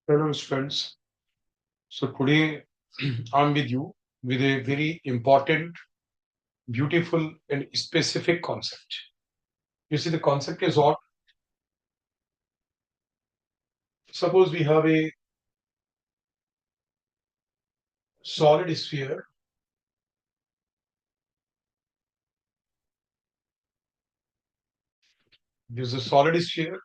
Hello, friends. So today I'm with you with a very important, beautiful, and specific concept. You see, the concept is what? Suppose we have a solid sphere This is a solid sphere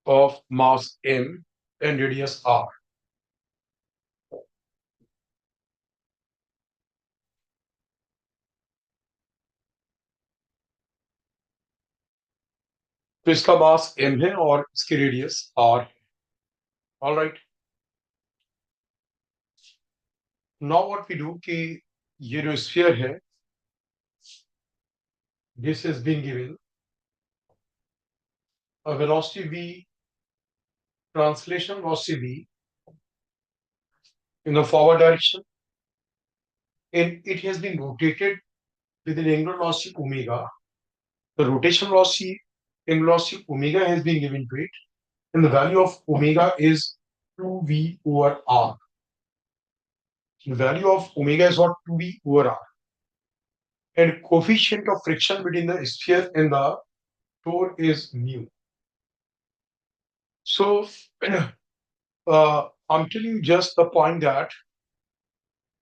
of mass m and radius r. तो इसका मास m है और इसकी radius r है. All right. Now what we do कि ये जो sphere है, this is being given a velocity v, translation velocity v in the forward direction, and it has been rotated with an angular velocity omega. The rotation velocity, angular velocity omega has been given to it, and the value of omega is 2v over r. The value of omega is what? 2v over r. And coefficient of friction between the sphere and the core is mu. So I'm telling you just the point that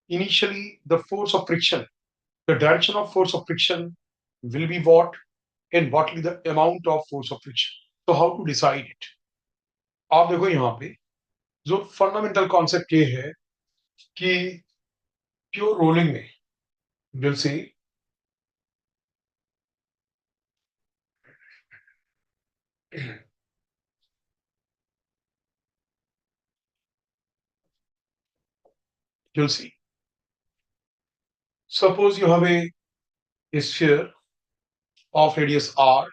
initially the force of friction, the direction of force of friction will be what, and what will be the amount of force of friction. So how to decide it? आप देखो यहाँ पे जो fundamental concept ये है कि pure rolling में will say you'll see. Suppose you have a sphere of radius r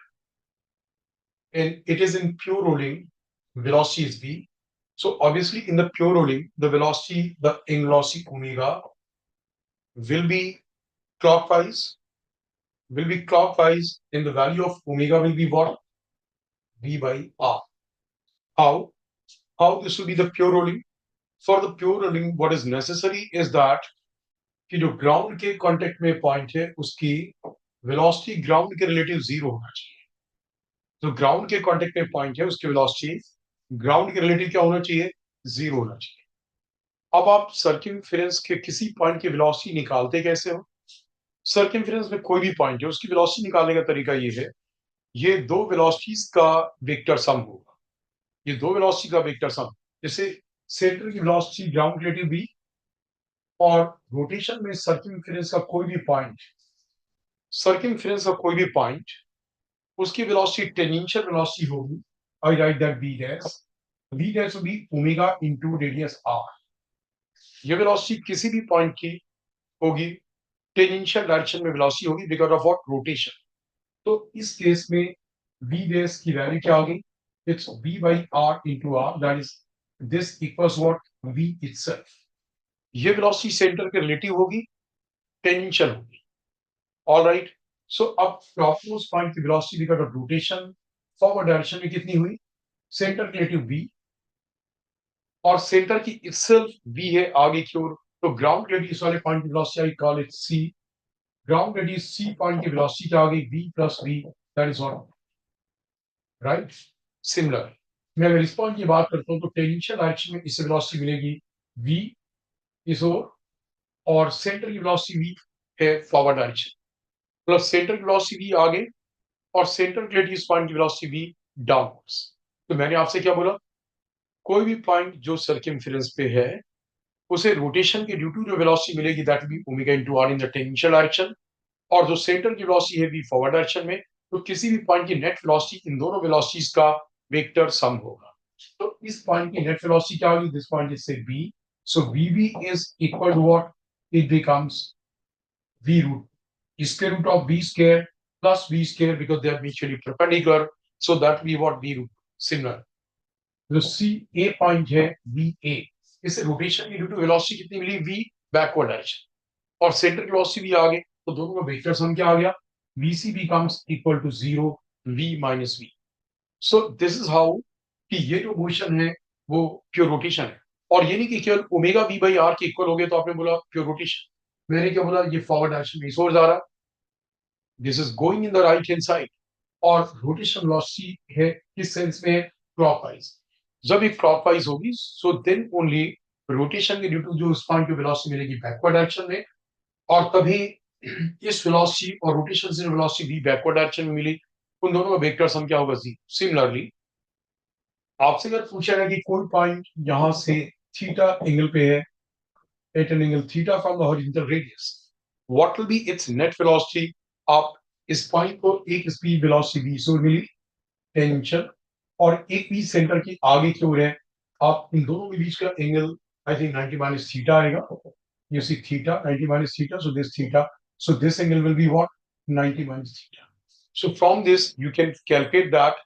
and it is in pure rolling, velocity is v. So obviously in the pure rolling, the velocity, the angular velocity omega will be clockwise, and the value of omega will be what? V by r. How? How this will be the pure rolling? For the pure rolling, what is necessary is that कि जो ground के contact में point है उसकी velocity ground के relative zero होना चाहिए. जो ग्राउंड के कांटेक्ट में पॉइंट है उसकी वेलोसिटी ग्राउंड के रिलेटिव क्या होना चाहिए? जीरो होना चाहिए. अब आप सर्कमफेरेंस के किसी पॉइंट की वेलोसिटी निकालते कैसे हो? सर्कमफेरेंस में कोई भी पॉइंट है उसकी वेलोसिटी निकालने का तरीका ये है, ये दो वेलोसिटीज का वेक्टर सम होगा. ये दो वेलोसिटी का वेक्टर सम, जैसे सेंटर की वेलोसिटी ग्राउंड रिलेटिव v और रोटेशन में सर्कमफेरेंस का कोई भी पॉइंट, उसकी वेलोसिटी टेंजेंशियल वेलोसिटी होगी. All right that v dash will be omega into radius r. ये वेलोसिटी किसी भी पॉइंट की होगी, टेंजेंशियल डायरेक्शन में वेलोसिटी होगी बिकॉज ऑफ व्हाट? रोटेशन. तो इस केस में v dash की वैल्यू क्या होगी? It's v by r into r, that is this equals what? v itself. ये वेलोसिटी सेंटर के रिलेटिव होगी, टेंजेंशियल होगी. All right. सो अब टॉपमोस्ट पॉइंट की velocity because of rotation forward direction में कितनी हुई? सेंटर के रिलेटिव v, और सेंटर की इटसेल्फ v है आगे की ओर. तो ग्राउंड रेडियस वाले पॉइंट की velocity I call it c. Ground radius c point की वेलोसिटी क्या आ गई? v plus v, that is what? Right. Similar मैं अगर इस पॉइंट की बात करता हूं तो टेंजेंशियल डायरेक्शन में इससे वेलोसिटी मिलेगी v इस ओर, और सेंटर की वेलोसिटी v है फॉरवर्ड डायरेक्शन, प्लस सेंटर की वेलोसिटी v आगे और सेंटर रेडियस पॉइंट की वेलोसिटी v डाउनवर्ड्स. तो मैंने आपसे क्या बोला? कोई भी पॉइंट जो सर्कमफेरेंस पे है उसे रोटेशन के ड्यू टू जो वेलोसिटी मिलेगी that will be omega into r in the tangential direction, और जो सेंटर की वेलोसिटी है v फॉरवर्ड डायरेक्शन में. तो किसी भी पॉइंट की नेट वेलोसिटी इन दोनों वेलोसिटीज का वेक्टर सम होगा. तो इस पॉइंट की नेट वेलोसिटी क्या होगी? दिस पॉइंट इज से v. So vv is equal to what? It becomes v root square root of v square plus v square because they are mutually perpendicular, so that we what? v root. Similar. जो सी ए point है V A, इस rotation की due to velocity कितनी मिली? v backward direction. और centre velocity भी आ गए, तो दोनों का वेक्टर सम क्या आ गया, vc becomes equal to 0 v minus v. So this is how कि ये जो मोशन है वो प्योर रोटेशन है, और ये नहीं कि केवल ओमेगा v बाई आर के इक्वल हो गया तो आपने बोला प्योर रोटेशन। मैंने क्या बोला, ये फॉरवर्ड डायरेक्शन में सोर्स आ रहा, this is going in the right hand side, और रोटेशन वेलोसिटी है किस सेंस में, क्लॉकवाइज। जब ये क्लॉकवाइज होगी सो देन ओनली रोटेशन के ड्यू टू जो उस पॉइंट की वेलोसिटी मिलेगी बैकवर्ड डायरेक्शन में, और तभी इस वेलोसिटी और रोटेशन से वेलोसिटी भी बैकवर्ड डायरेक्शन में मिली, उन दोनों का वेक्टर सम क्या होगा, जी। सिमिलरली आपसे अगर पूछा है कि कोई पॉइंट यहां से थीटा एंगल पे है, at an angle theta from the horizontal radius, what will be its net velocity, आप इस पॉइंट को एक स्पीड वेलोसिटी v से मिली टेंशन, और एक भी सेंटर की आगे की ओर है, आप इन दोनों के बीच का angle I think 90 minus theta आएगा, you see theta 90 minus theta, so this theta, so this angle will be what, 90 minus theta. So from this you can calculate that,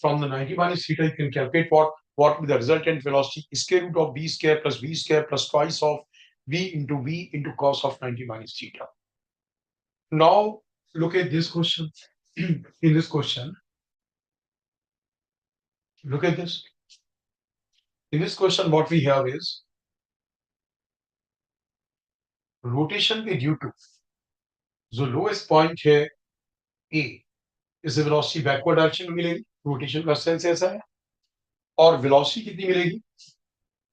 from the 90 minus theta you can calculate what will be the resultant velocity, square root of b square plus twice of v into cos of 90 minus theta. Now look at this question. In this question, look at this. In this question what we have is rotation के due to जो lowest point है ए, इसे velocity backward direction में मिलेगी, rotation का sense ऐसा है, और वेलोसिटी कितनी मिलेगी,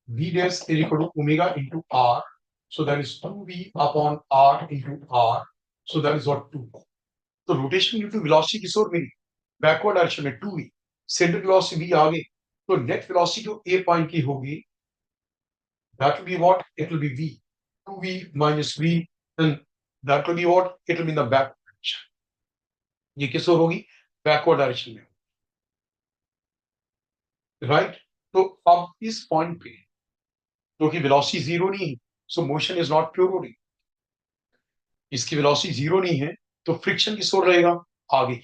v dash is equal to omega into r, so that is 2v upon r into r, so that is what 2। तो रोटेशन ड्यू टू वेलोसिटी किस ओर मिली, बैकवर्ड डायरेक्शन में 2v, सेंटर वेलोसिटी v आगे, तो net velocity जो a point की होगी that will be what, it will be v, 2v minus v, and that will be what, it will be in the back direction. ये किस ओर होगी, backward direction में, right. तो अब इस पॉइंट पे क्योंकि वेलोसिटी जीरो नहीं है, सो motion is not pure rolling, इसकी वेलोसिटी जीरो नहीं है, तो फ्रिक्शन किस ओर रहेगा, आगे।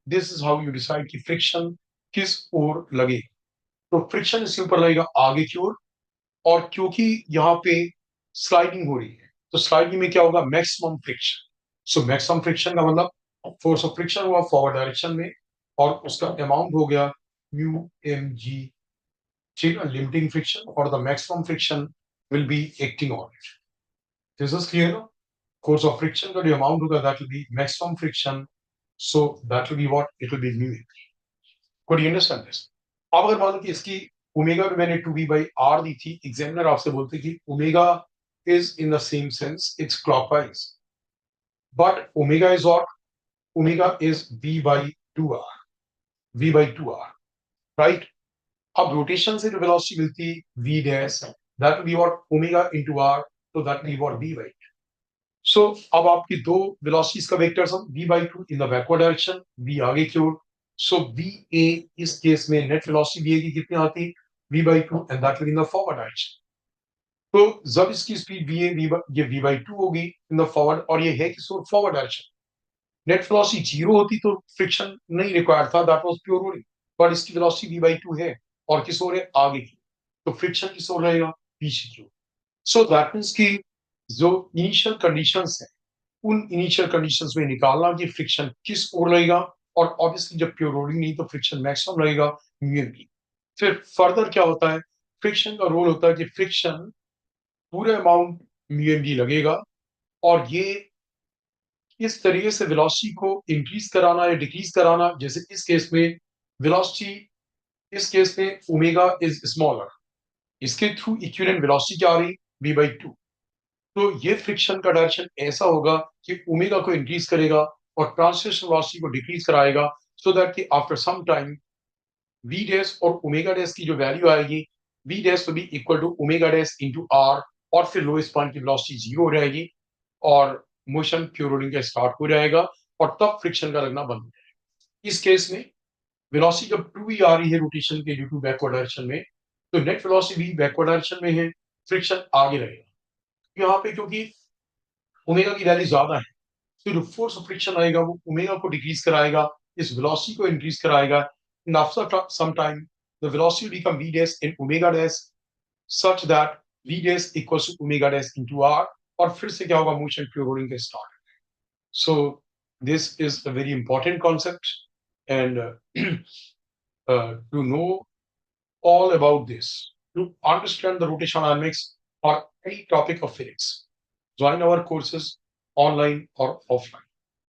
This is how you decide कि फ्रिक्शन किस ओर लगे, तो फ्रिक्शन इसके ऊपर लगेगा आगे की ओर, और क्योंकि यहाँ पे स्लाइडिंग हो रही है तो स्लाइडिंग में क्या होगा, maximum friction. So maximum friction का मतलब फोर्स ऑफ फ्रिक्शन हुआ फॉरवर्ड डायरेक्शन में, और उसका अमाउंट हो गया म्यू एम जी, ठीक है, लिमिटिंग फ्रिक्शन, और the maximum friction will be acting on it. This is clear. Force of friction का जो अमाउंट होगा that will B maximum friction, so that will be what, it will be mu. Could you understand this. अब अगर मान लो कि इसकी omega भी मैंने 2v by r दी थी, एग्जामिनर आपसे बोलते कि omega is in the same sense, it's clockwise, but omega is what, omega is v by 2r, v by 2r, right। अब रोटेशन से जो वेलोसिटी मिलती v dash, that will be what, omega into r, so that will be what, v by 2। so अब आपकी दो velocities का vector sum v by 2 in the backward direction, v आगे की ओर, so va इस केस में net velocity va की कितनी आती, v by 2, and that will be in the forward direction। तो जब इसकी स्पीड ये v by 2 होगी इन द फॉरवर्ड, और ये है कि forward direction, net velocity zero होती तो फ्रिक्शन नहीं रिक्वायर्ड था, दैट वाज प्योर रोलिंग, पर इसकी वेलोसिटी v by 2 है, और किस ओर है, आगे की, तो फ्रिक्शन किस ओर रहेगा, पीछे की ओर। सो दैट मींस कि जो इनिशियल कंडीशंस है, उन इनिशियल कंडीशंस में निकालना कि फ्रिक्शन किस ओर रहेगा, और ऑब्वियसली जब प्योर रोलिंग नहीं तो फ्रिक्शन मैक्सिमम रहेगा म्यू एम। फिर फर्दर क्या होता है, फ्रिक्शन का रोल होता है कि फ्रिक्शन पूरे अमाउंट म्यू एम जी लगेगा, और ये इस तरीके से वेलोसिटी को इंक्रीज कराना या डिक्रीज कराना, जैसे इस केस में वेलोसिटी, इस केस में ओमेगा इज स्मॉलर, इसके थ्रू इक्विवेलेंट वेलोसिटी क्या आ रही, v by 2, तो ये फ्रिक्शन का डायरेक्शन ऐसा होगा कि ओमेगा को इंक्रीज करेगा और ट्रांसलेशन वेलोसिटी को डिक्रीज कराएगा, सो दैट कि after some time v dash और ओमेगा डैश की जो वैल्यू आएगी, v dash will be equal to omega dash into r, और फिर लोएस्ट पॉइंट की वेलोसिटी जीरो हो जाएगी, और मोशन प्योर रोलिंग का स्टार्ट हो जाएगा, और तब फ्रिक्शन का लगना बंद हो जाएगा। इस केस में वेलोसिटी जब 2v आ रही है रोटेशन के ड्यू टू बैकवर्ड डायरेक्शन में, तो net velocity v backward direction में है, फ्रिक्शन आगे रहेगा। यहाँ पे क्योंकि ओमेगा की वैल्यू ज्यादा है, तो जो फोर्स ऑफ फ्रिक्शन आएगा वो ओमेगा को डिक्रीज कराएगा, इस वेलोसिटी को इंक्रीज कराएगा, and after some time the velocity will become v dash in omega dash such that v dash equals to omega dash into r, और फिर से क्या होगा, मोशन फ्लोरिंग का start. So this is a very important concept, and to know all about this, to understand the rotational dynamics or any topic of physics, join our courses online or offline.